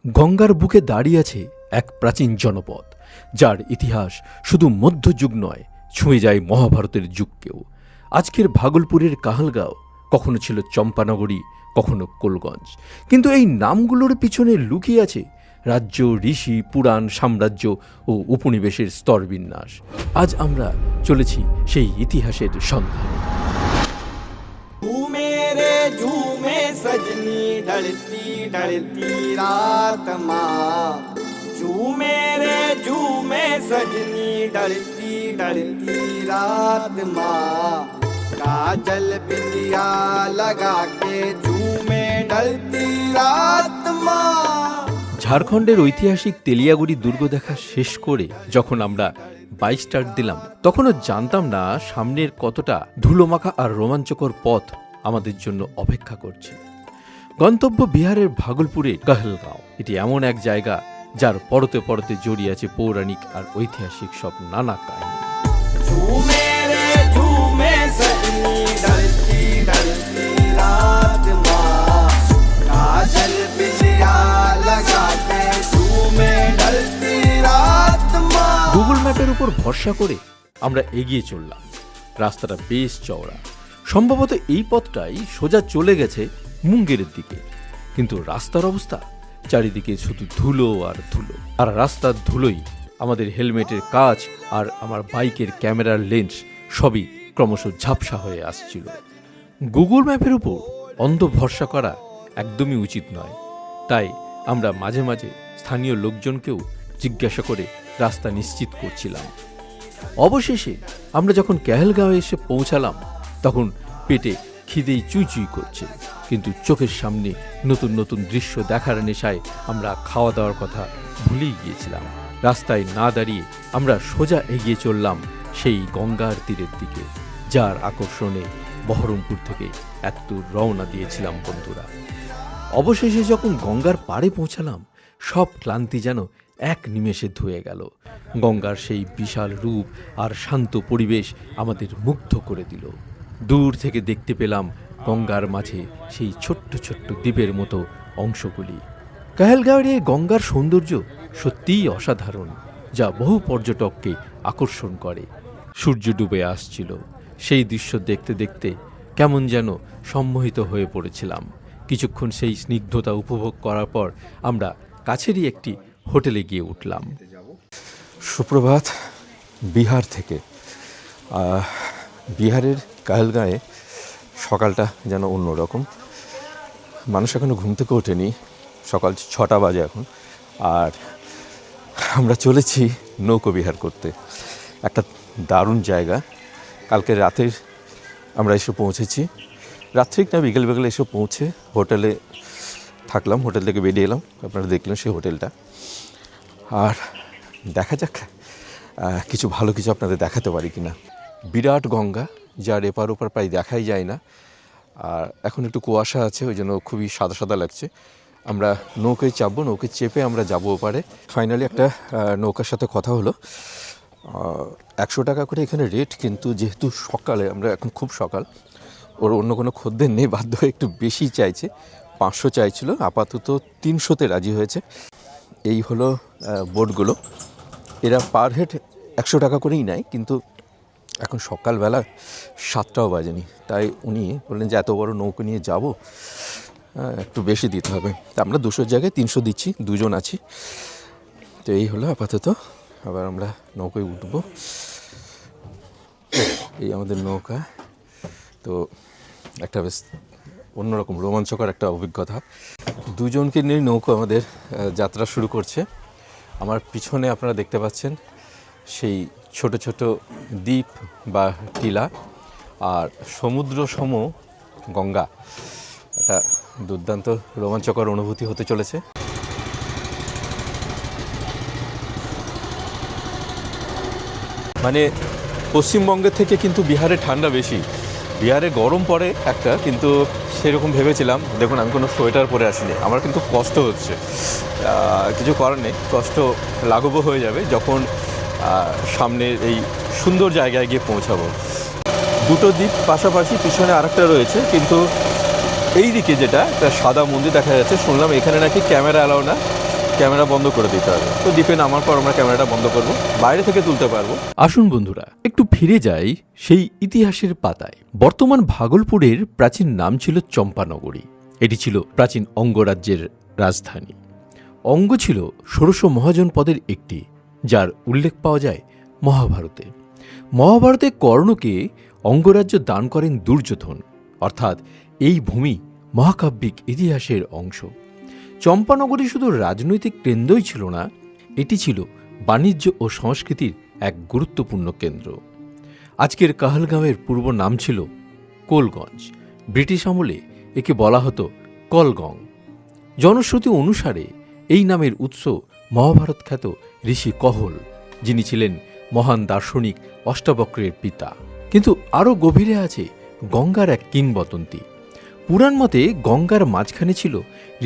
গঙ্গার বুকে দাঁড়িয়ে আছে এক প্রাচীন জনপদ, যার ইতিহাস শুধু মধ্যযুগ নয়, ছুঁয়ে যায় মহাভারতের যুগকেও। আজকের ভাগলপুরের কাহালগাঁও কখনো ছিল চম্পানগরী, কখনো কোলগঞ্জ, কিন্তু এই নামগুলোর পিছনে লুকিয়ে আছে রাজ্য, ঋষি, পুরাণ, সাম্রাজ্য ও উপনিবেশের স্তরবিন্যাস। আজ আমরা চলেছি সেই ইতিহাসের সন্ধানে। झूमे सजनी ढलती ढलती रात माँ, झूमे रे झूमे सजनी ढलती ढलती रात माँ, काजल बिंदिया लगा के झूमे ढलती रात माँ। ঝাড়খণ্ডের ঐতিহাসিক তেলিয়াগুড়ি দুর্গ দেখা শেষ করে যখন আমরা বাইক স্টার্ট দিলাম, তখনও জানতাম না সামনের কতটা ধুলোমাখা আর রোমাঞ্চকর পথ আমাদের জন্য অপেক্ষা করছে। গন্তব্য বিহারের ভাগলপুরের কাহালগাঁও। এটি এমন এক জায়গা যার পরতে পরতে জড়িয়ে আছে পৌরাণিক আর ঐতিহাসিক সব নানা কাহিনী। গুগল ম্যাপের উপর ভরসা করে আমরা এগিয়ে চললাম। রাস্তাটা বেশ চওড়া, সম্ভবত এই পথটাই সোজা চলে গেছে মুঙ্গেরের দিকে। কিন্তু রাস্তার অবস্থা, চারিদিকে শুধু ধুলো আর ধুলো, আর রাস্তার ধুলোই আমাদের হেলমেটের কাঁচ আর আমার বাইকের ক্যামেরার লেন্স সবই ক্রমশ ঝাপসা হয়ে আসছিল। গুগল ম্যাপের উপর অন্ধ ভরসা করা একদমই উচিত নয়, তাই আমরা মাঝে মাঝে স্থানীয় লোকজনকেও জিজ্ঞাসা করে রাস্তা নিশ্চিত করছিলাম। অবশেষে আমরা যখন কাহালগাঁও এসে পৌঁছালাম, তখন পেটে খিদেই চুই চুই করছে, কিন্তু চোখের সামনে নতুন নতুন দৃশ্য দেখার নেশায় আমরা খাওয়া দাওয়ার কথা ভুলেই গিয়েছিলাম। রাস্তায় না দাঁড়িয়ে আমরা সোজা এগিয়ে চললাম সেই গঙ্গার তীরের দিকে, যার আকর্ষণে বহরমপুর থেকে এতদূর রওনা দিয়েছিলাম বন্ধুরা। অবশেষে যখন গঙ্গার পাড়ে পৌঁছালাম, সব ক্লান্তি যেন এক নিমেষে ধুয়ে গেল। গঙ্গার সেই বিশাল রূপ আর শান্ত পরিবেশ আমাদের মুগ্ধ করে দিল। দূর থেকে দেখতে পেলাম গঙ্গার মাঝে সেই ছোট্ট ছোট্ট দ্বীপের মতো অংশগুলি। কাহালগাঁওয়ের এই গঙ্গার সৌন্দর্য সত্যিই অসাধারণ, যা বহু পর্যটককে আকর্ষণ করে। সূর্য ডুবে আসছিল, সেই দৃশ্য দেখতে দেখতে কেমন যেন সম্মোহিত হয়ে পড়েছিলাম। কিছুক্ষণ সেই স্নিগ্ধতা উপভোগ করার পর আমরা কাছেরই একটি হোটেলে গিয়ে উঠলাম। সুপ্রভাত বিহার থেকে। বিহারের কাহালগাঁয়ে সকালটা যেন অন্যরকম। মানুষ এখনও ঘুম থেকে ওঠেনি, সকাল 6টা বাজে এখন। আর আমরা চলেছি নৌকো বিহার করতে, একটা দারুণ জায়গা। কালকে রাতে আমরা এসে পৌঁছেছি, রাত্রিক না বিকেল বিকেলে এসে পৌঁছে হোটেলে থাকলাম। হোটেল থেকে বেরিয়ে এলাম, আপনারা দেখলেন সেই হোটেলটা। আর দেখা যাক কিছু ভালো কিছু আপনাদের দেখাতে পারি কিনা। বিরাট গঙ্গা, যার এপার ওপার প্রায় দেখাই যায় না। আর এখন একটু কুয়াশা আছে, ওই জন্য খুবই সাদা সাদা লাগছে। আমরা নৌকায় চাপবো, নৌকায় চেপে আমরা যাবো ওপারে। ফাইনালি একটা নৌকার সাথে কথা হলো, 100 টাকা করে এখানে রেট, কিন্তু যেহেতু সকালে আমরা এখন খুব সকাল, ওর অন্য কোনো খদ্দের নেই, বাধ্য হয়ে একটু বেশি চাইছে। 500 চাইছিল, আপাতত 300-তে রাজি হয়েছে। এই হলো বোটগুলো, এরা পার হেড 100 টাকা করেই নেয়, কিন্তু এখন সকালবেলা 7টাও বাজেনি, তাই উনি বললেন যে এত বড় নৌকো নিয়ে যাব, একটু বেশি দিতে হবে। তা আমরা 200 জায়গায় 300 দিচ্ছি, দুজন আছি। তো এই হলো আপাতত। আবার আমরা নৌকায় উঠবো, এই আমাদের নৌকা। তো একটা বেশ অন্যরকম রোমাঞ্চকর একটা অভিজ্ঞতা। দুজনকে নিয়ে নৌকো আমাদের যাত্রা শুরু করছে। আমার পিছনে আপনারা দেখতে পাচ্ছেন সেই ছোট ছোট দ্বীপ বা টিলা আর সমুদ্র সম গঙ্গা। একটা দুর্দান্ত রোমাঞ্চকর অনুভূতি হতে চলেছে। মানে পশ্চিমবঙ্গের থেকে কিন্তু বিহারে ঠান্ডা বেশি। বিহারে গরম পড়ে একটা, কিন্তু সেরকম ভেবেছিলাম। দেখুন, আমি কোনো সোয়েটার পরে আসিনি, আমার কিন্তু কষ্ট হচ্ছে। কিছু করার নেই, কষ্ট লাঘব হয়ে যাবে যখন সামনের এই সুন্দর জায়গায় গিয়ে পৌঁছাবো। দুটো দ্বীপ পাশাপাশি, পিছনে আরেকটা রয়েছে, কিন্তু এই দিকে যেটা একটা সাদা মন্দির দেখা যাচ্ছে, শুনলাম এখানে নাকি ক্যামেরা অ্যালাউ না। ক্যামেরা বন্ধ করে দিতে হবে। তো দ্বীপে নামার পর আমরা ক্যামেরাটা বন্ধ করব, বাইরে থেকে তুলতে পারবো। আসুন বন্ধুরা, একটু ফিরে যাই সেই ইতিহাসের পাতায়। বর্তমান ভাগলপুরের প্রাচীন নাম ছিল চম্পানগরী। এটি ছিল প্রাচীন অঙ্গরাজ্যের রাজধানী। অঙ্গ ছিল ষোড়শ মহাজনপদের একটি, যার উল্লেখ পাওয়া যায় মহাভারতে। মহাভারতে কর্ণকে অঙ্গরাজ্য দান করেন দুর্যোধন, অর্থাৎ এই ভূমি মহাকাব্যিক ইতিহাসের অংশ। চম্পানগরী শুধু রাজনৈতিক কেন্দ্রই ছিল না, এটি ছিল বাণিজ্য ও সংস্কৃতির এক গুরুত্বপূর্ণ কেন্দ্র। আজকের কাহালগাঁওয়ের পূর্ব নাম ছিল কোলগঞ্জ। ব্রিটিশ আমলে একে বলা হতো কলগং। জনশ্রুতি অনুসারে এই নামের উৎস মহাভারত খ্যাত ঋষি কহল, যিনি ছিলেন মহান দার্শনিক অষ্টাবক্রের পিতা। কিন্তু আরও গভীরে আছে গঙ্গার এক কিংবদন্তি। পুরাণ মতে গঙ্গার মাঝখানে ছিল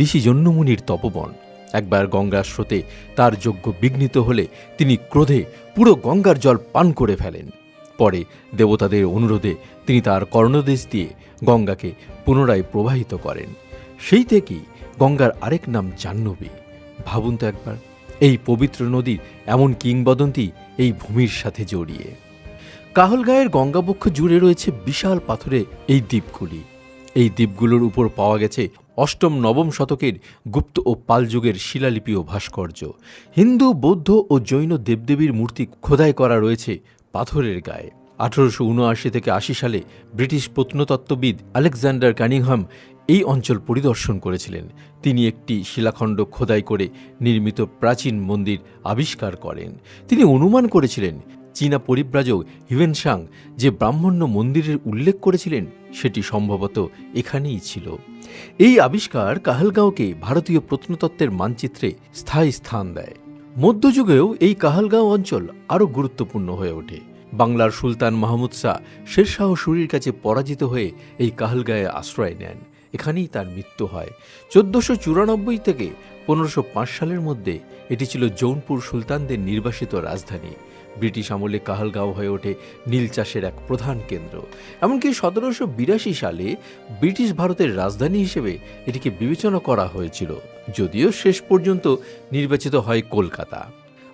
ঋষি জন্যমুনির তপবন। একবার গঙ্গার স্রোতে তার যজ্ঞ বিঘ্নিত হলে তিনি ক্রোধে পুরো গঙ্গার জল পান করে ফেলেন। পরে দেবতাদের অনুরোধে তিনি তার কর্ণদেশ দিয়ে গঙ্গাকে পুনরায় প্রবাহিত করেন। সেই থেকেই গঙ্গার আরেক নাম জাহ্নবী। ভাবুন তো একবার, এই পবিত্র নদীর এমন কিংবদন্তি এই ভূমির সাথে জড়িয়ে। কাহলগাঁয়ের গঙ্গাবক্ষ জুড়ে রয়েছে বিশাল পাথরে এই দ্বীপগুলি। এই দ্বীপগুলোর উপর পাওয়া গেছে অষ্টম নবম শতকের গুপ্ত ও পাল যুগের শিলালিপি ও ভাস্কর্য। হিন্দু, বৌদ্ধ ও জৈন দেবদেবীর মূর্তি খোদাই করা রয়েছে পাথরের গায়ে। 1879 থেকে 80 সালে ব্রিটিশ প্রত্নতত্ত্ববিদ আলেকজান্ডার কানিংহাম এই অঞ্চল পরিদর্শন করেছিলেন। তিনি একটি শিলাখণ্ড খোদাই করে নির্মিত প্রাচীন মন্দির আবিষ্কার করেন। তিনি অনুমান করেছিলেন চীনা পরিব্রাজক হিউয়েনসাং যে ব্রাহ্মণ্য মন্দিরের উল্লেখ করেছিলেন সেটি সম্ভবত এখানেই ছিল। এই আবিষ্কার কাহালগাঁওকে ভারতীয় প্রত্নতত্ত্বের মানচিত্রে স্থায়ী স্থান দেয়। মধ্যযুগেও এই কাহালগাঁও অঞ্চল আরও গুরুত্বপূর্ণ হয়ে ওঠে। বাংলার সুলতান মাহমুদ শাহ শেরশাহ সুরির কাছে পরাজিত হয়ে এই কাহালগাঁয়ে আশ্রয় নেন। এখানেই তার মৃত্যু হয়। 1494 থেকে 1505 সালের মধ্যে এটি ছিল জৌনপুর সুলতানদের নির্বাসিত রাজধানী। ব্রিটিশ আমলে কাহালগাঁও হয়ে ওঠে নীল চাষের এক প্রধান কেন্দ্র। এমনকি 1782 সালে ব্রিটিশ ভারতের রাজধানী হিসেবে এটিকে বিবেচনা করা হয়েছিল, যদিও শেষ পর্যন্ত নির্বাচিত হয় কলকাতা।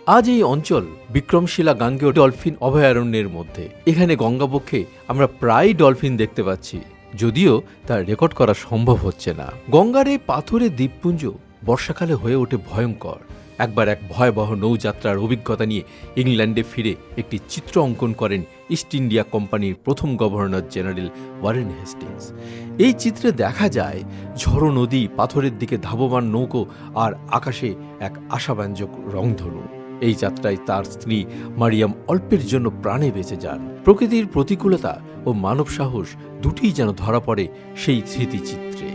আজ এই অঞ্চল বিক্রমশিলা গাঙ্গেয় ডলফিন অভয়ারণ্যের মধ্যে। এখানে গঙ্গাবক্ষে আমরা প্রায় ডলফিন দেখতে পাচ্ছি, যদিও তা রেকর্ড করা সম্ভব হচ্ছে না। গঙ্গার এই পাথরের দ্বীপপুঞ্জ বর্ষাকালে হয়ে ওঠে ভয়ঙ্কর। একবার এক ভয়াবহ নৌযাত্রার অভিজ্ঞতা নিয়ে ইংল্যান্ডে ফিরে একটি চিত্র অঙ্কন করেন ইস্ট ইন্ডিয়া কোম্পানির প্রথম গভর্নর জেনারেল ওয়ারেন হেস্টিংস। এই চিত্রে দেখা যায় ঝড়ো নদী, পাথরের দিকে ধাবমান নৌকো আর আকাশে এক আশাব্যঞ্জক রংধনু। এই যাত্রায় তার স্ত্রী মারিয়াম অল্পের জন্য প্রাণে বেঁচে যান। প্রকৃতির প্রতিকূলতা ও মানব সাহস দুটিই যেন ধরা পড়ে সেই স্মৃতিচিত্রে।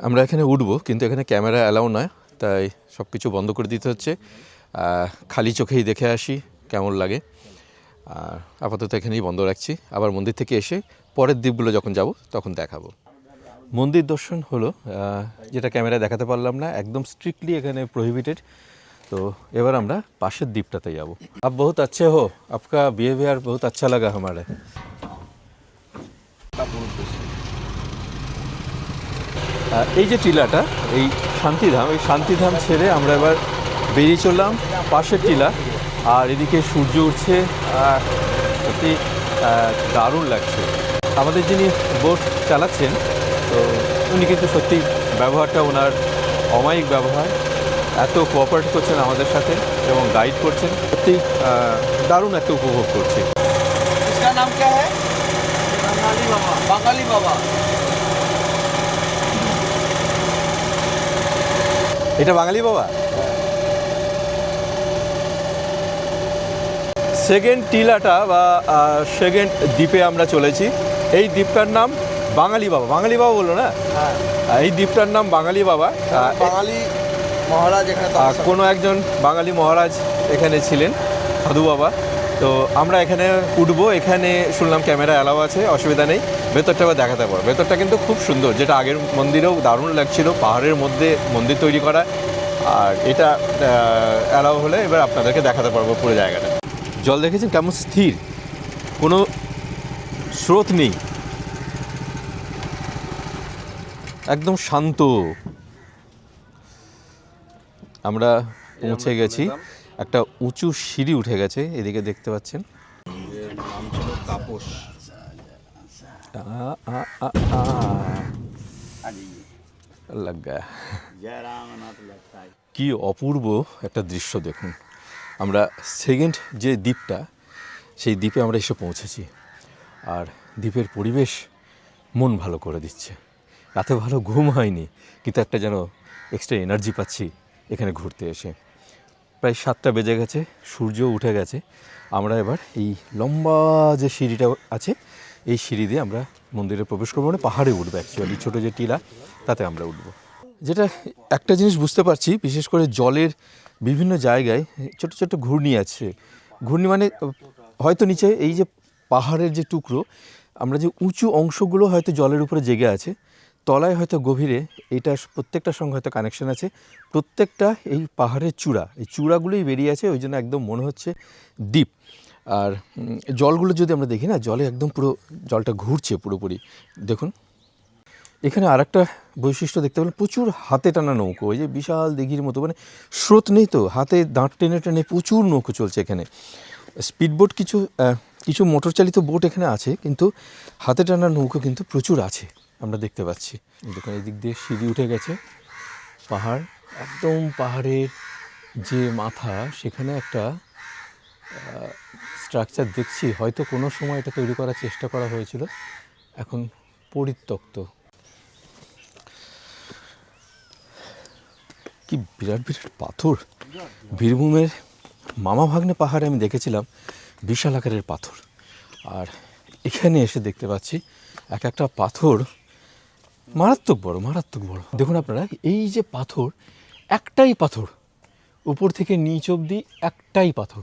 আমরা এখানে উঠবো, কিন্তু এখানে ক্যামেরা অ্যালাউ নয়, তাই সব কিছু বন্ধ করে দিতে হচ্ছে। খালি চোখেই দেখে আসি কেমন লাগে। আপাতত এখানেই বন্ধ রাখছি। আবার মন্দির থেকে এসে পরের দ্বীপগুলো যখন যাব তখন দেখাবো। মন্দির দর্শন হলো, যেটা ক্যামেরায় দেখাতে পারলাম না, একদম স্ট্রিক্টলি এখানে প্রহিবিটেড। তো এবার আমরা পাশের দ্বীপটাতে যাব। আপ বহুত আচ্ছে হো, আপকা বিহেভিয়ার বহুত আচ্ছা লাগা हमारे। এই যে টিলাটা, এই শান্তিধাম, এই শান্তিধাম ছেড়ে আমরা এবার বেরিয়ে চললাম পাশের টিলা। আর এদিকে সূর্য উঠছে, সত্যি দারুণ লাগছে। আমাদের যিনি বোট চালাচ্ছেন, তো উনি কিন্তু সত্যি ব্যবহারটা ওনার অমায়িক ব্যবহার, এত কোঅপারেট করছেন আমাদের সাথে এবং গাইড করছেন, সত্যি দারুণ একটা উপভোগ করছি। इसका नाम क्या है? बंगाली बाबा। बंगाली बाबा। এটা বাঙালি বাবা। সেকেন্ড টিলাটা বা সেকেন্ড দ্বীপে আমরা চলেছি। এই দ্বীপটার নাম বাঙালি বাবা। বাঙালি বাবা বললো না? হ্যাঁ, এই দ্বীপটার নাম বাঙালি বাবা। বাঙালি মহারাজ এখানে কোনো একজন বাঙালি মহারাজ এখানে ছিলেন, সাধু বাবা। তো আমরা এখানে উঠবো। এখানে শুনলাম ক্যামেরা অ্যালাউ আছে, অসুবিধা নেই। ভেতরটা আবার দেখাতে পারবো। ভেতরটা কিন্তু খুব সুন্দর, যেটা আগের মন্দিরেও দারুণ লাগছিল, পাহাড়ের মধ্যে মন্দির তৈরি করা। আর এটা অ্যালাউ হলে এবার আপনাদেরকে দেখাতে পারবো পুরো জায়গাটা। জল দেখেছেন কেমন স্থির, কোনো স্রোত নেই। একদম শান্ত। আমরা পৌঁছে গেছি, একটা উঁচু সিঁড়ি উঠে গেছে, এদিকে দেখতে পাচ্ছেন। এর নাম ছিল তাপস। লাগা কি অপূর্ব একটা দৃশ্য দেখুন। আমরা সেকেন্ড যে দ্বীপটা, সেই দ্বীপে আমরা এসে পৌঁছেছি। আর দ্বীপের পরিবেশ মন ভালো করে দিচ্ছে। রাতে ভালো ঘুম হয়নি, কিন্তু একটা যেন এক্সট্রা এনার্জি পাচ্ছি এখানে ঘুরতে এসে। প্রায় 7টা বেজে গেছে, সূর্য উঠে গেছে। আমরা এবার এই লম্বা যে সিঁড়িটা আছে, এই সিঁড়ি দিয়ে আমরা মন্দিরে প্রবেশ করবো, মানে পাহাড়ে উঠবো। অ্যাকচুয়ালি ছোটো যে টিলা, তাতে আমরা উঠবো। যেটা একটা জিনিস বুঝতে পারছি, বিশেষ করে জলের বিভিন্ন জায়গায় ছোট ছোট ঘূর্ণি আছে। ঘূর্ণি মানে হয়তো নিচে এই যে পাহাড়ের যে টুকরো, আমরা যে উঁচু অংশগুলো হয়তো জলের উপরে জেগে আছে, তলায় হয়তো গভীরে, এটা প্রত্যেকটার সঙ্গে হয়তো কানেকশন আছে। প্রত্যেকটা এই পাহাড়ের চূড়া, এই চূড়াগুলোই বেরিয়ে আছে, ওই জন্য একদম মনে হচ্ছে দ্বীপ। আর জলগুলো যদি আমরা দেখি না, জলে একদম পুরো জলটা ঘুরছে পুরোপুরি। দেখুন এখানে আর একটা বৈশিষ্ট্য দেখতে পেলাম, প্রচুর হাতে টানা নৌকো, ওই যে বিশাল দিঘির মতো, মানে স্রোত নেই তো, হাতে দাঁড় টেনে টেনে প্রচুর নৌকো চলছে এখানে। স্পিডবোট কিছু কিছু মোটর চালিত বোট এখানে আছে, কিন্তু হাতে টানা নৌকো কিন্তু প্রচুর আছে, আমরা দেখতে পাচ্ছি। দেখুন এই দিক দিয়ে সিঁড়ি উঠে গেছে, পাহাড় একদম, পাহাড়ের যে মাথা, সেখানে একটা স্ট্রাকচার দেখছি, হয়তো কোনো সময় এটা তৈরি করার চেষ্টা করা হয়েছিল, এখন পরিত্যক্ত। কি বিরাট বিরাট পাথর! বীরভূমের মামা ভাগ্নে পাহাড়ে আমি দেখেছিলাম বিশাল আকারের পাথর, আর এখানে এসে দেখতে পাচ্ছি এক একটা পাথর মারাত্মক বড়, মারাত্মক বড়। দেখুন আপনারা, এই যে পাথর, একটাই পাথর, উপর থেকে নিচ অবধি একটাই পাথর,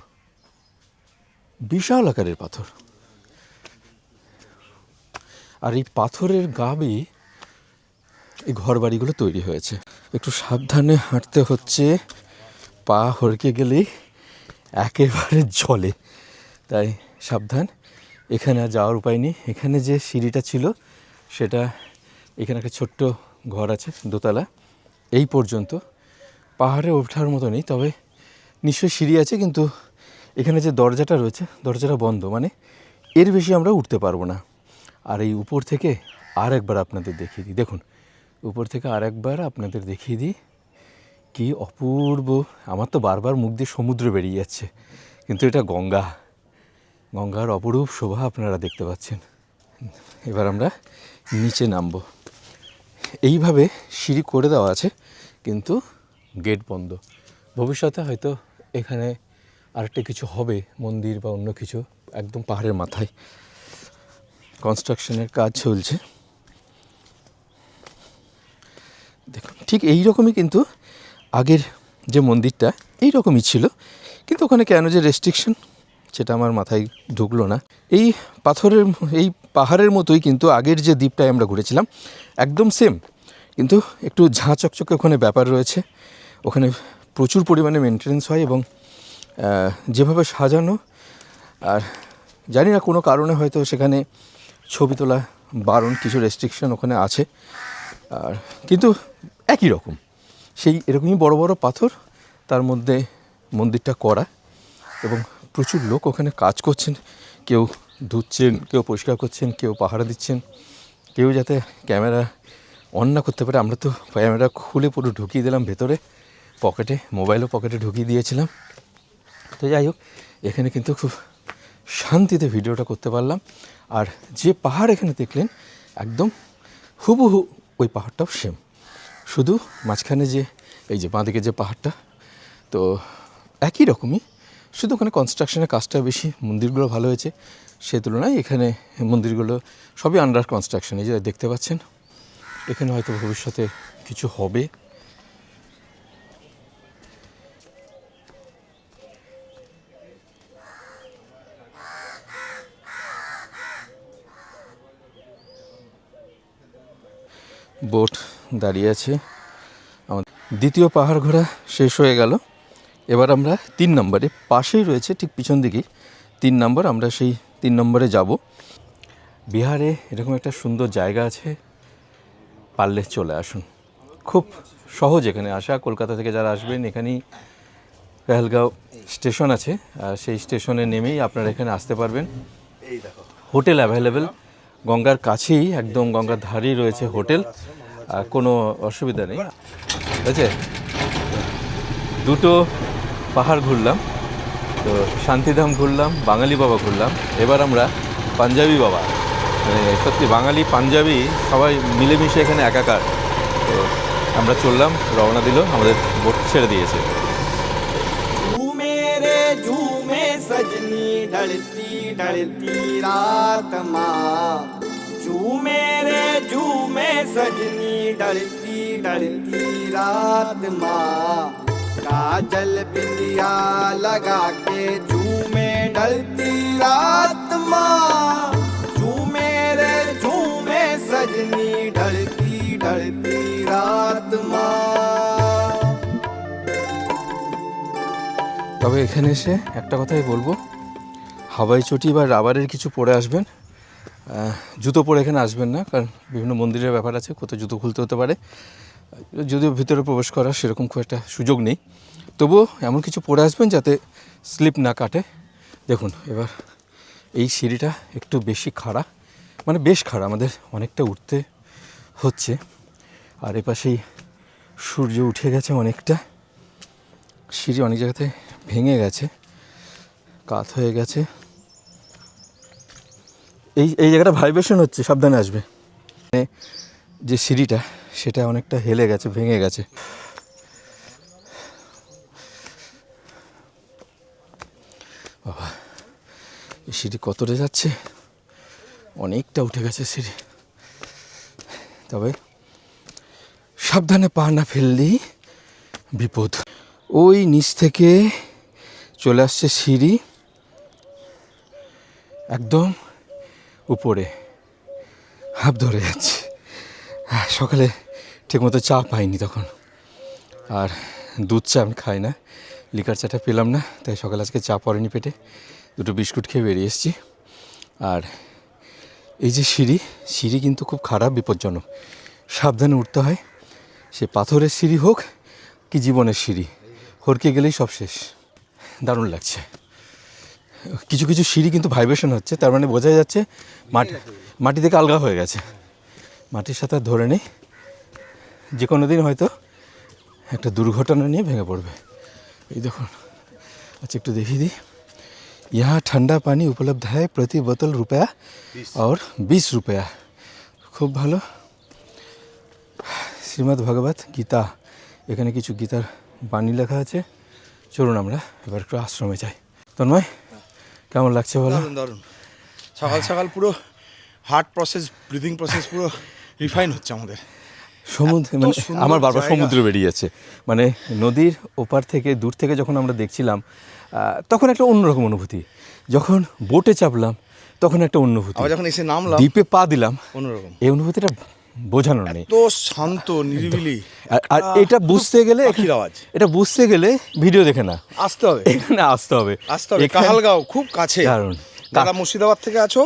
বিশাল আকারের পাথর। আর এই পাথরের গাবে এই ঘর বাড়িগুলো তৈরি হয়েছে। একটু সাবধানে হাঁটতে হচ্ছে, পা হড়কে গেলেই একেবারে জলে, তাই সাবধান। এখানে আর যাওয়ার উপায় নেই। এখানে যে সিঁড়িটা ছিল, সেটা, এখানে একটা ছোট্ট ঘর আছে, দোতলা, এই পর্যন্ত। পাহাড়ে ওঠার মতো নেই, তবে নিশ্চয়ই সিঁড়ি আছে, কিন্তু এখানে যে দরজাটা রয়েছে, দরজাটা বন্ধ, মানে এর বেশি আমরা উঠতে পারবো না। আর এই উপর থেকে আর একবার আপনাদের দেখিয়ে দিই, দেখুন উপর থেকে আর একবার আপনাদের দেখিয়ে দিই, কি অপূর্ব। আমার তো বারবার মুখ দিয়ে সমুদ্র বেরিয়ে যাচ্ছে, কিন্তু এটা গঙ্গা, গঙ্গার অপরূপ শোভা আপনারা দেখতে পাচ্ছেন। এবার আমরা নিচে নামবো। এইভাবে সিঁড়ি করে দেওয়া আছে, কিন্তু গেট বন্ধ। ভবিষ্যতে হয়তো এখানে আরেকটা কিছু হবে, মন্দির বা অন্য কিছু, একদম পাহাড়ের মাথায় কনস্ট্রাকশনের কাজ চলছে। দেখুন ঠিক এই রকমই কিন্তু আগের যে মন্দিরটা এই রকমই ছিল, কিন্তু ওখানে কেন যে রেস্ট্রিকশন, সেটা আমার মাথায় ঢুকলো না। এই পাথরের, এই পাহাড়ের মতোই কিন্তু আগের যে দ্বীপটায় আমরা ঘুরেছিলাম, একদম সেম, কিন্তু একটু ঝাঁ চকচকে ওখানে ব্যাপার রয়েছে। ওখানে প্রচুর পরিমাণে মেনটেন্যান্স হয়, এবং যেভাবে সাজানো, আর জানি না কোনো কারণে হয়তো সেখানে ছবি তোলা বারণ, কিছু রেস্ট্রিকশন ওখানে আছে, আর কিন্তু একই রকম, সেই এরকমই বড় বড় পাথর, তার মধ্যে মন্দিরটা করা, এবং প্রচুর লোক ওখানে কাজ করছেন, কেউ ধুচ্ছেন, কেউ পরিষ্কার করছেন, কেউ পাহারা দিচ্ছেন, কেউ যাতে ক্যামেরা অন না করতে পারে। আমরা তো ক্যামেরা খুলে পুরো ঢুকিয়ে দিলাম ভেতরে, পকেটে, মোবাইলও পকেটে ঢুকিয়ে দিয়েছিলাম। তো যাই হোক, এখানে কিন্তু খুব শান্তিতে ভিডিওটা করতে পারলাম। আর যে পাহাড় এখানে দেখলেন, একদম হুবহু ওই পাহাড়টাও সেম, শুধু মাঝখানে যে এই যে বাঁদিকে যে পাহাড়টা, তো একই রকমই, শুধু ওখানে কনস্ট্রাকশনের কাজটা বেশি, মন্দিরগুলো ভালো হয়েছে সে তুলনায়। এখানে মন্দিরগুলো সবই আন্ডার কনস্ট্রাকশন, এই যে দেখতে পাচ্ছেন, এখানে হয়তো ভবিষ্যতে কিছু হবে। বোট দাঁড়িয়ে আছে। আমার দ্বিতীয় পাহাড় ঘোরা শেষ হয়ে গেল। এবার আমরা 3 নম্বরে, পাশেই রয়েছে ঠিক পিছন দিকেই 3 নম্বর, আমরা সেই 3 নম্বরে যাব। বিহারে এরকম একটা সুন্দর জায়গা আছে, পারলে চলে আসুন। খুব সহজ এখানে আসা। কলকাতা থেকে যারা আসবেন, এখানেই পেহেলগাঁও স্টেশন আছে, আর সেই স্টেশনে নেমেই আপনারা এখানে আসতে পারবেন। হোটেল অ্যাভেলেবেল, গঙ্গার কাছেই, একদম গঙ্গার ধারেই রয়েছে হোটেল, কোনো অসুবিধা নেই। ঠিক আছে, দুটো পাহাড় ঘুরলাম, তো শান্তিধাম ঘুরলাম, বাঙালি বাবা ঘুরলাম, এবার আমরা পাঞ্জাবি বাবা, মানে সত্যি বাঙালি পাঞ্জাবি সবাই মিলেমিশে এখানে একাকার। তো আমরা চললাম, রওনা দিল, আমাদের বোট ছেড়ে দিয়েছে। झूमे रे झूमे सजनी ढलती ढलती रात माँ, झूमे रे झूमे सजनी ढलती ढलती रात माँ, काजल बिंदिया लगा के झूमे ढलती रात माँ, झूमे रे झूमे सजनी ढलती ढलती रात माँ। তবে এখানে এসে একটা কথাই বলবো, হাওয়াই চটি বা রাবারের কিছু পরে আসবেন, জুতো পরে এখানে আসবেন না, কারণ বিভিন্ন মন্দিরের ব্যাপার আছে, কোথাও জুতো খুলতে হতে পারে। যদিও ভিতরে প্রবেশ করার সেরকম খুব একটা সুযোগ নেই, তবুও এমন কিছু পরে আসবেন যাতে স্লিপ না কাটে। দেখুন এবার এই সিঁড়িটা একটু বেশি খাড়া, মানে বেশ খাড়া, আমাদের অনেকটা উঠতে হচ্ছে। আর এপাশেই সূর্য উঠে গেছে অনেকটা, সিঁড়ি অনেক জায়গাতে ভেঙে গেছে, কাত হয়ে গেছে। এই জায়গাটা ভাইব্রেশন হচ্ছে, সাবধানে আসবে। মানে যে সিঁড়িটা সেটা অনেকটা হেলে গেছে, ভেঙে গেছে। বাবা, এই সিঁড়ি কতটা যাচ্ছে, অনেকটা উঠে গেছে সিঁড়ি। তবে সাবধানে পা না ফেললেই বিপদ। ওই নিচ থেকে চলে আসছে সিঁড়ি একদম উপরে, হাফ ধরে যাচ্ছে। সকালে ঠিকমতো চা পাইনি তখন, আর দুধ চা আমি খাই না, লিকার চাটা পেলাম না, তাই সকালে আজকে চা পড়েনি পেটে, দুটো বিস্কুট খেয়ে বেরিয়ে এসেছি। আর এই যে সিঁড়ি কিন্তু খুব খারাপ, বিপজ্জনক, সাবধানে উঠতে হয়। সে পাথরের সিঁড়ি হোক কি জীবনের সিঁড়ি, হরকে গেলেই সব শেষ। দারুণ লাগছে। কিছু কিছু সিঁড়ি কিন্তু ভাইব্রেশন হচ্ছে, তার মানে বোঝা যাচ্ছে মাটি থেকে আলগা হয়ে গেছে। মাটির সাথে আর ধরে নেই, যে কোনো দিন হয়তো একটা দুর্ঘটনা নিয়ে ভেঙে পড়বে। এই দেখুন, আচ্ছা একটু দেখিয়ে দিই। यहाँ ठंडा पानी उपलब्ध है प्रति बोतल रुपया और 20 रुपया। খুব ভালো। শ্রীমদ্ ভগবত গীতা, এখানে কিছু গীতার বাণী লেখা আছে। চলুন আমরা এবার একটু আশ্রমে যাই। তন্ময়, কেমন লাগছে বলো? দারুণ দারুণ, সকাল সকাল পুরো হার্ট প্রসেস, ব্রিদিং প্রসেস পুরো রিফাইন হচ্ছে আমাদের। সমুদ্র, এত মানে সুন্দর আমার বারবার জায়গা। সমুদ্র বেরিয়ে যাচ্ছে, মানে নদীর ওপার থেকে দূর থেকে যখন আমরা দেখছিলাম তখন একটা অন্যরকম অনুভূতি, যখন বোটে চাপলাম তখন একটা অনুভূতি, আবার যখন এসে নামলাম দ্বীপে পা দিলাম অন্যরকম। এই অনুভূতিটা বোঝানোর নেই। তো শান্ত নিরিবিলি, আর এটা বুঝতে গেলে পাখির আওয়াজ, এটা বুঝতে গেলে ভিডিও দেখে না, আসতে হবে, এখানে আসতে হবে। আসতে হবে। এখানে- কাহালগাঁও খুব কাছে। দারুণ। যারা মুর্শিদাবাদ থেকে আছো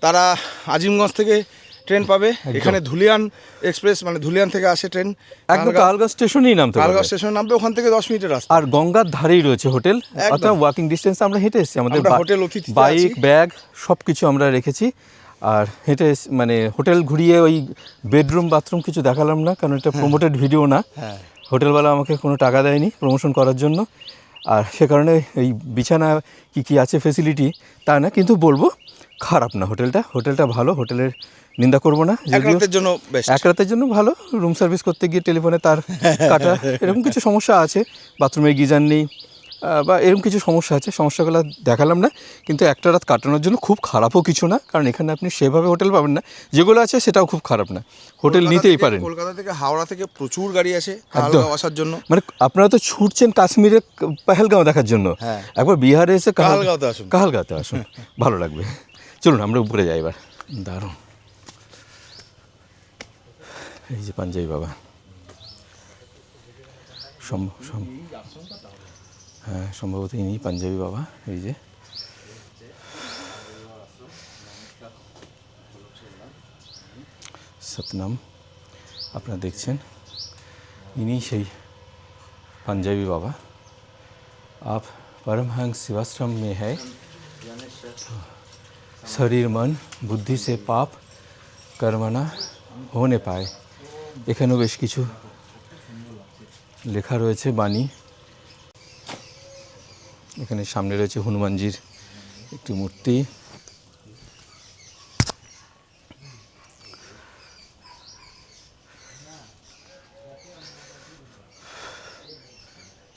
তারা আজিমগঞ্জ থেকে ট্রেন পাবে, এখানে ধুলিয়ান এক্সপ্রেস, মানে ধুলিয়ান থেকে আসে ট্রেন, একদম কালগাঁও স্টেশনেই নামতে হবে। কাহালগাঁও স্টেশনে নামবে, ওখান থেকে 10 মিনিটের রাস্তা। আর গঙ্গার ধারেই রয়েছে হোটেল, অর্থাৎ ওয়াকিং ডিস্টেন্স। আমরা হেঁটে এসেছি, আমাদের আমরা হোটেল অতিথিতে বাইক আছি। ব্যাগ সব কিছু আমরা রেখেছি, আর হেঁটে মানে হোটেল ঘুরিয়ে ওই বেডরুম বাথরুম কিছু দেখালাম না, কারণ এটা প্রমোটেড ভিডিও না। হ্যাঁ, হোটেলওয়ালা আমাকে কোনো টাকা দেয়নি প্রমোশন করার জন্য, আর সে কারণে এই বিছানা কি আছে ফেসিলিটি তা না, কিন্তু বলবো খারাপ না হোটেলটা ভালো, হোটেলের নিন্দা করবো না। এক রাতের জন্য বেস্ট। এক রাতের জন্য ভালো। রুম সার্ভিস করতে গিয়ে টেলিফোনে তার কাটা, এরকম কিছু সমস্যা আছে, বাথরুমে গিজার নেই বা এরকম কিছু সমস্যা আছে, সমস্যাগুলো দেখালাম না। কিন্তু একটা রাত কাটানোর জন্য খুব খারাপও কিছু না, কারণ এখানে আপনি সেভাবে হোটেল পাবেন না, যেগুলো আছে সেটাও খুব খারাপ না, হোটেল নিতেই পারেন। কলকাতা থেকে হাওড়া থেকে প্রচুর গাড়ি আসে কাহালগাঁও আসার জন্য। মানে আপনারা তো ছুটছেন কাশ্মীরে পেহেলগাঁও দেখার জন্য, হ্যাঁ। একবার বিহারে এসে কাহালগাঁওতে আসুন। কাহালগাঁওতে আসুন, ভালো লাগবে। চলুন আমরা উপরে যাই এবার। দারুণ। এই যে পাঞ্জাবি বাবা, হ্যাঁ সম্ভবত ইনি পাঞ্জাবি বাবা। এই যে সতনাম আপনারা দেখছেন ইনি সেই পাঞ্জাবি বাবা। आप परमहंस शिवाश्रम में है, शरीर मन बुद्धि से पाप कर्मना होने पाए। এখানেও বেশ কিছু লেখা রয়েছে বাণী। এখানে সামনে রয়েছে হনুমানজির একটি মূর্তি।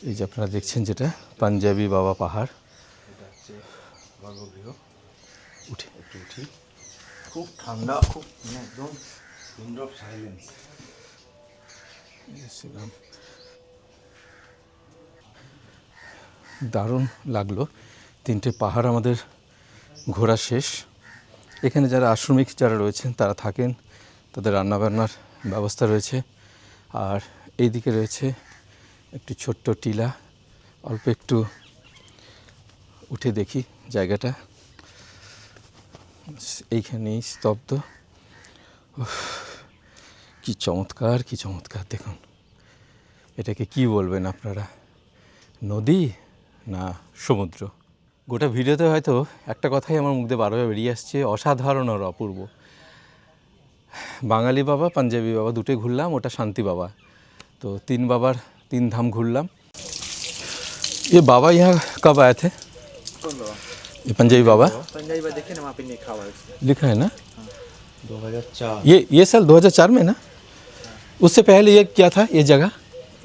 এই যে আপনারা দেখছেন যেটা পাঞ্জাবি বাবা পাহাড়। উঠে একটু উঠি। খুব ঠান্ডা, খুব একদম পিন অফ সাইলেন্স। দারুণ লাগলো। 3টে পাহাড় আমাদের ঘোরা শেষ। এখানে যারা আশ্রমিক যারা রয়েছেন তারা থাকেন, তাদের রান্নাবান্নার ব্যবস্থা রয়েছে। আর এইদিকে রয়েছে একটু ছোট্ট টিলা। অল্প একটু উঠে দেখি জায়গাটা। এইখানেই স্তব্ধ। উফ, কি চমৎকার, কি চমৎকার! দেখুন, এটাকে কি বলবেন আপনারা, নদী না সমুদ্র? গোটা ভিডিওতে হয়তো একটা কথাই আমার মুখ দিয়ে বারবার বেরিয়ে আসছে, অসাধারণ আর অপূর্ব। বাঙালি বাবা, পাঞ্জাবি বাবা দুটোই ঘুরলাম, ওটা শান্তি বাবা। তো 3 বাবার 3 ধাম ঘুরলাম। ये बाबा यहाँ कब आए थे? ये पंजाबी बाबा पंजाबी बाबा देखे ना वहाँ पे लिखा हुआ है लिखा है ना? 2004। ये साल 2004 में ना? उससे पहले ये क्या था ये जगह?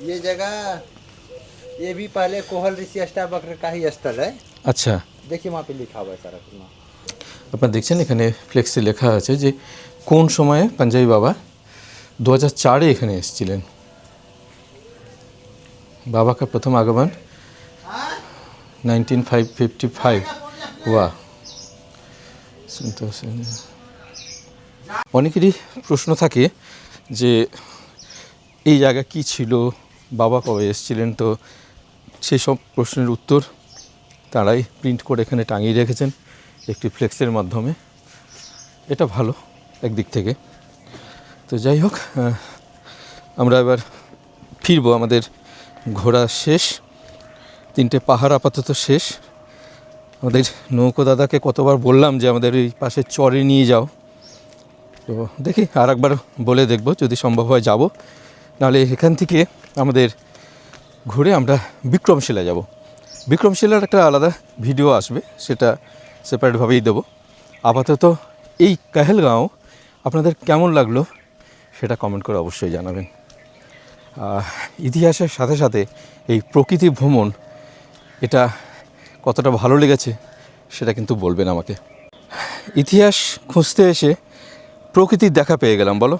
ये जगह ये भी पहले कोहल ऋषि अष्टावक्र का ही स्थल है। अच्छा, देखिए वहाँ पे लिखा हुआ है सारा कुछ। আপনারা দেখছেন এখানে ফ্লেক্সে লেখা আছে যে কোন সময়ে পাঞ্জাবি বাবা 2004 এখানে এসেছিলেন। बाबा का प्रथम आगमन 1955 हुआ। অনেকেরই প্রশ্ন থাকে যে এই জায়গা কি ছিল, বাবা কবে এসেছিলেন। তো সেই সব প্রশ্নের উত্তর তারাই প্রিন্ট করে এখানে টাঙিয়ে রেখেছেন একটি ফ্লেক্সের মাধ্যমে। এটা ভালো একদিক থেকে। তো যাই হোক, আমরা এবার ফিরবো। আমাদের ঘোরা শেষ, 3টে পাহাড় আপাতত শেষ। আমাদের নৌকো দাদাকে কতবার বললাম যে আমাদের এই পাশে চরে নিয়ে যাও। তো দেখি আর একবার বলে দেখব, যদি সম্ভব হয় যাব। নাহলে এখান থেকে আমাদের ঘুরে আমরা বিক্রমশিলা যাব। বিক্রমশিলার একটা আলাদা ভিডিও আসবে, সেটা সেপারেটভাবেই দেবো। আপাতত এই কাহেলগাঁও আপনাদের কেমন লাগলো সেটা কমেন্ট করে অবশ্যই জানাবেন। ইতিহাসের সাথে সাথে এই প্রকৃতি ভ্রমণ এটা কতটা ভালো লেগেছে সেটা কিন্তু বলবেন আমাকে। ইতিহাস খুঁজতে এসে প্রকৃতির দেখা পেয়ে গেলাম, বলো।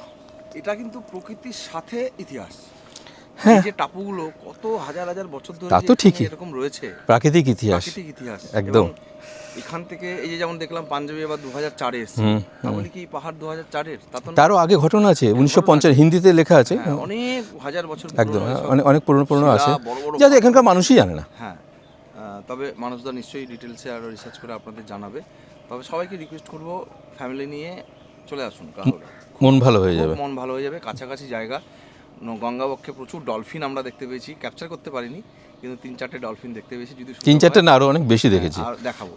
এটা কিন্তু প্রকৃতির সাথে ইতিহাস। হ্যাঁ, এই যে টাপুগুলো কত হাজার হাজার বছর ধরে তা তো ঠিকই। এরকম রয়েছে, প্রাকৃতিক ইতিহাস, প্রাকৃতিক ইতিহাস একদম। এবং এখান থেকে এই যে যেমন দেখলাম পাঞ্জাবি আবার 2004-এ এসেছে, তাহলে কি পাহাড় 2004-এর? তা তো না। তারও আগে ঘটনা আছে, 1950 হিন্দিতে লেখা আছে। হ্যাঁ, অনেক হাজার বছর একদম, পুরনো এসব অনেক পুরনো আছে, শিলা, বড় বড় যাতে এখানকার মানুষই জানে না। হ্যাঁ, তবে মানুষরা নিশ্চয়ই ডিটেলসে আরও রিসার্চ করে আপনাদের জানাবে। তবে সবাইকে রিকোয়েস্ট করবো ফ্যামিলি নিয়ে চলে আসুন, মন ভালো হয়ে যাবে। মন ভালো হয়ে যাবে। কাছাকাছি জায়গা, গঙ্গাবক্ষে প্রচুর ডলফিন আমরা দেখতে পেয়েছি, ক্যাপচার করতে পারিনি, কিন্তু 3-4টে ডলফিন দেখতে পেয়েছি। যদি 3-4টে না, আরও অনেক বেশি দেখেছি, আর দেখাবো।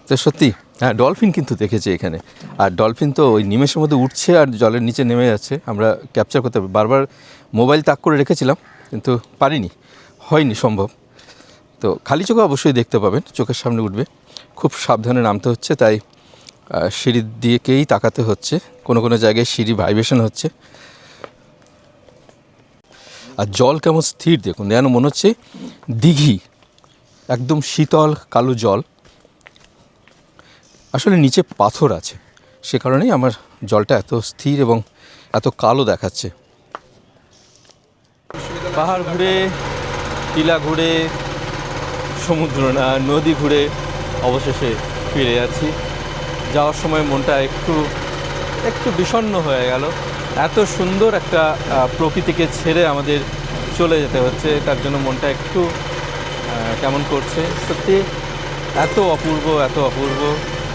তো সত্যি হ্যাঁ, ডলফিন কিন্তু দেখেছি এখানে। আর ডলফিন তো ওই নিমেষের মধ্যে উঠছে আর জলের নিচে নেমে যাচ্ছে। আমরা ক্যাপচার করতে বারবার মোবাইল তাক করে রেখেছিলাম, কিন্তু পারিনি, হয়নি সম্ভব। তো খালি চোখে অবশ্যই দেখতে পাবেন, চোখের সামনে উঠবে। খুব সাবধানে নামতে হচ্ছে, তাই সিঁড়ির দিকেই তাকাতে হচ্ছে। কোনো কোনো জায়গায় সিঁড়ি ভাইব্রেশন হচ্ছে। আর জল কেমন স্থির দেখুন, যেন মনে হচ্ছে দিঘি, একদম শীতল কালো জল। আসলে নিচে পাথর আছে, সে কারণেই আমার জলটা এত স্থির এবং এত কালো দেখাচ্ছে। পাহাড় ঘুরে, টিলা ঘুরে, সমুদ্র না নদী ঘুরে অবশেষে ফিরে যাচ্ছি। যাওয়ার সময় মনটা একটু বিষণ্ণ হয়ে গেল। এত সুন্দর একটা প্রকৃতিকে ছেড়ে আমাদের চলে যেতে হচ্ছে, তার জন্য মনটা একটু কেমন করছে। সত্যি এত অপূর্ব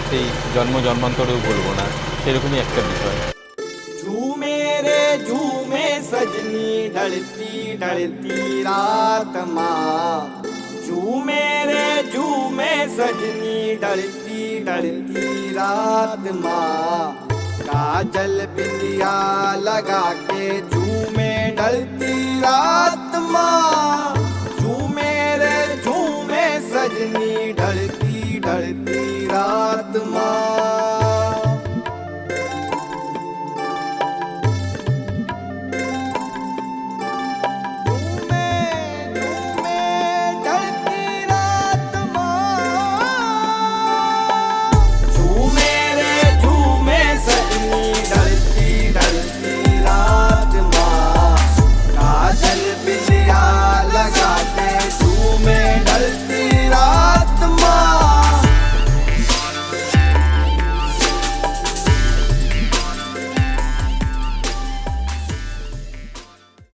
সেই জন্মান্তরেও বলবো না, সেরকমই একটা বিষয়। झूमे सजनी ढलती ढलती रात माँ झूमे सजनी ढलती ढलती रात माँ काजल बिंदिया लगा के झूमे ढलती रात माँ